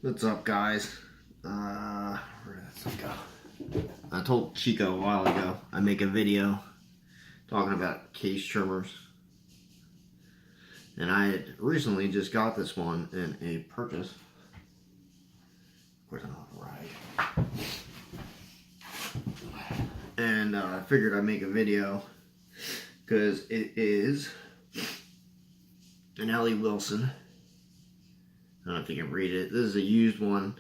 What's up, guys? Where did that stuff go? I told Chico a while ago I'd make a video talking about case trimmers. And I had recently just got this one in a purchase. Of course, I'm on a ride. And I figured I'd make a video because it is an Ellie Wilson. I don't know if you can read it. This is a used one.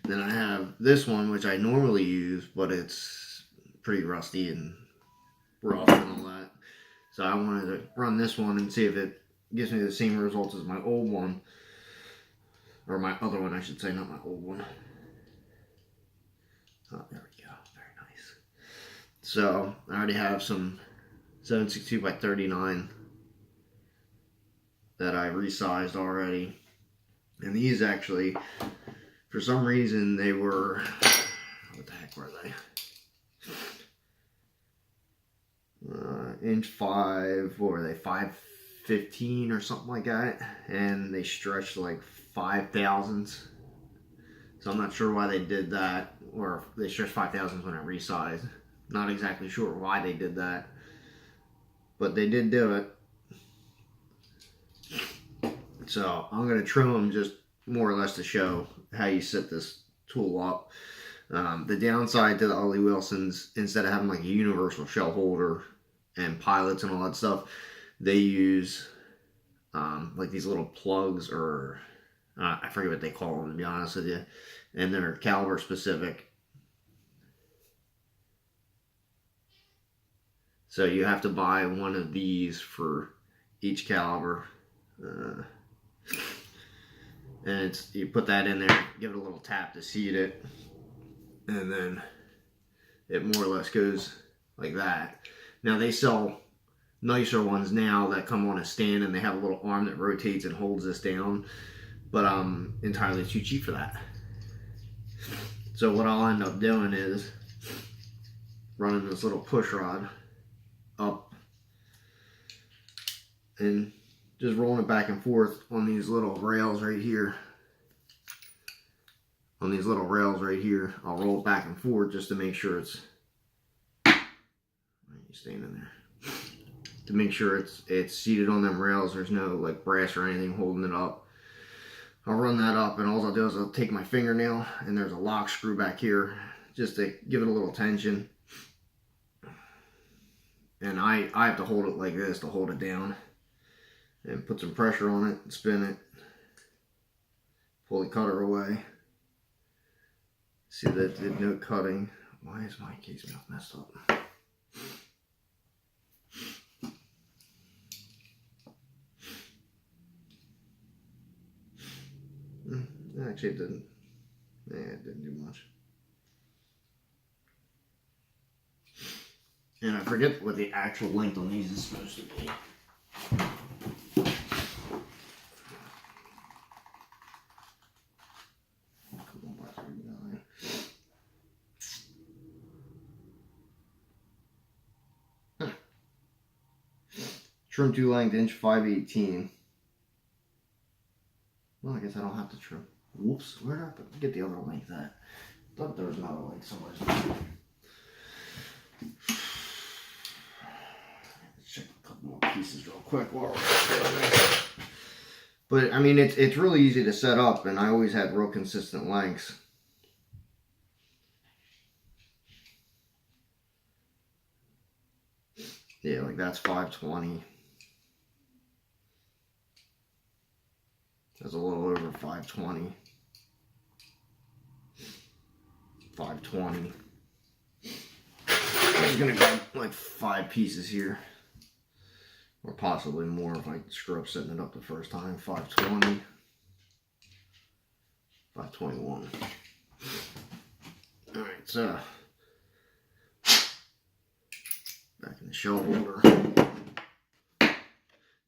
Then I have this one, which I normally use, but it's pretty rusty and rough and all that. So I wanted to run this one and see if it gives me the same results as my old one. Or my other one, I should say, not my old one. Oh, there we go. Very nice. So I already have some 762 by 39 that I resized already. And these actually, for some reason, they were, what the heck were they? Inch 5, what were they, 5/15 or something like that. And they stretched like 5 thousandths. So I'm not sure why they did that, or they stretched 5 thousandths when I resized. Not exactly sure why they did that, but they did do it. So I'm going to trim them just more or less to show how you set this tool up. The downside to the Ellie Wilsons, instead of having like a universal shell holder and pilots and all that stuff, they use like these little plugs, or I forget what they call them, to be honest with you, and they're caliber specific. So you have to buy one of these for each caliber. And it's, you put that in there, give it a little tap to seat it, and then it more or less goes like that. Now they sell nicer ones now that come on a stand, and they have a little arm that rotates and holds this down, but I'm entirely too cheap for that. So what I'll end up doing is running this little push rod up and just rolling it back and forth on these little rails right here. On these little rails right here, I'll roll it back and forth just to make sure it's, why are you staying in there? To make sure it's seated on them rails. There's no like brass or anything holding it up. I'll run that up, and all I'll do is I'll take my fingernail, and there's a lock screw back here just to give it a little tension. And I have to hold it like this to hold it down. And put some pressure on it and spin it. Pull the cutter away. See that it did no cutting. Why is my case mouth messed up? Actually, it didn't. Yeah, it didn't do much. And I forget what the actual length on these is supposed to be. Trim to length, inch 5/18. Well, I guess I don't have to trim. Whoops, where did I get the other length at? I thought there was another length somewhere. Let's check a couple more pieces real quick while we're doing this. But I mean, it's really easy to set up, and I always had real consistent lengths. Yeah, like that's 520. That's a little over 520. 520. I'm just gonna grab like 5 pieces here, or possibly more if I screw up setting it up the first time. 520. 521. All right, so back in the shell holder.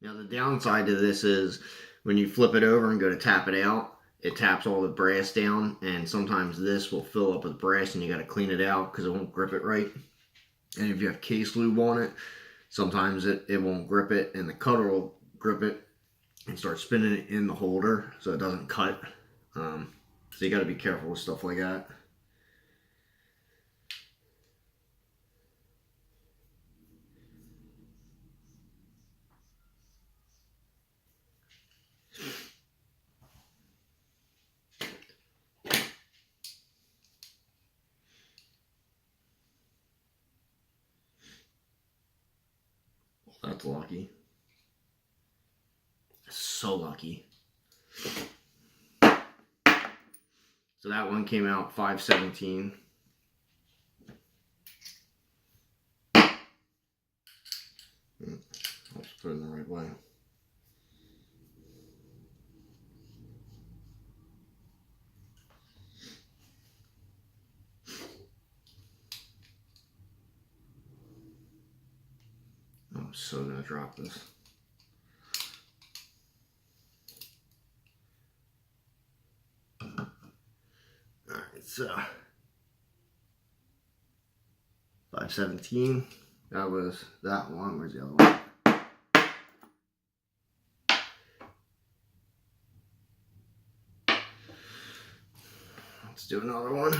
Now the downside to this is when you flip it over and go to tap it out, it taps all the brass down, and sometimes this will fill up with brass and you got to clean it out because it won't grip it right. And if you have case lube on it, sometimes it won't grip it, and the cutter will grip it and start spinning it in the holder so it doesn't cut. So you got to be careful with stuff like that. That's lucky. So lucky. So that one came out 517. Let's put it in the right way. I'm so gonna drop this. Alright, so 517. That was that one. Where's the other one? Let's do another one.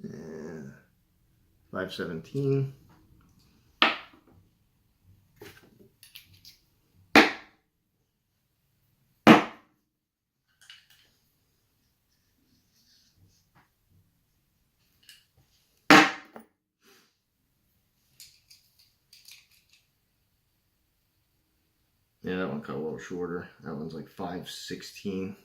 And 517. Yeah, that one cut a little shorter. That one's like 516.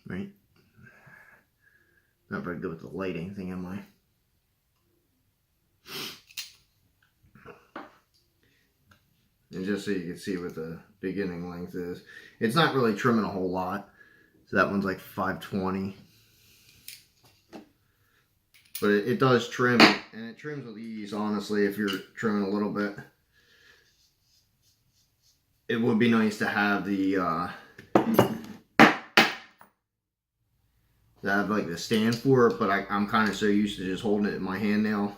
Right? Not very good with the lighting thing, am I? And just so you can see what the beginning length is. It's not really trimming a whole lot. So that one's like 520. But it does trim, and it trims with ease, honestly, if you're trimming a little bit. It would be nice to have the like the stand for it, but I'm kind of so used to just holding it in my hand now.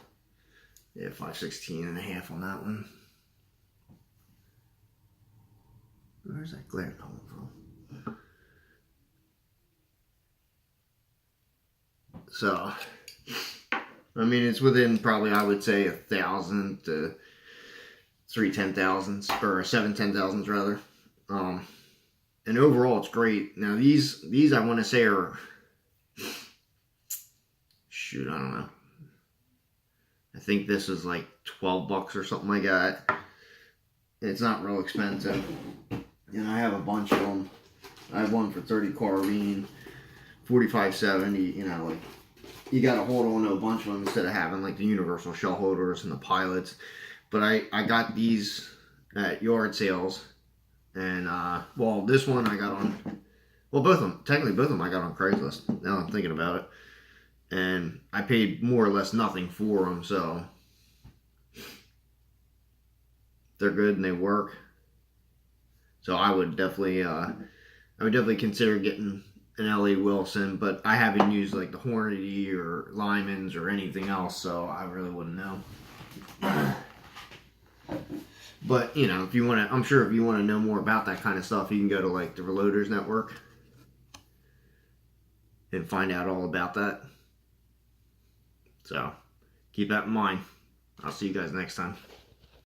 Yeah, 516.5 on that one. Where's that glare coming from? So, I mean, it's within probably, I would say, 1,000 to 3 10,000s, or 7 10,000s rather. And overall, it's great. Now these I want to say are, shoot, I don't know. I think this is like 12 bucks or something like that. It's not real expensive. And I have a bunch of them. I have one for 30 carabine, 4570, you know, like, you got to hold on to a bunch of them instead of having like the universal shell holders and the pilots. But I got these at yard sales, and well, this one I got on, well, both of them, technically both of them I got on Craigslist, now I'm thinking about it. And I paid more or less nothing for them, so they're good and they work. So I would definitely consider getting an L.A. Wilson, but I haven't used like the Hornady or Lyman's or anything else, so I really wouldn't know. But, you know, if you want to, I'm sure if you want to know more about that kind of stuff, you can go to like the Reloaders Network and find out all about that. So, keep that in mind. I'll see you guys next time.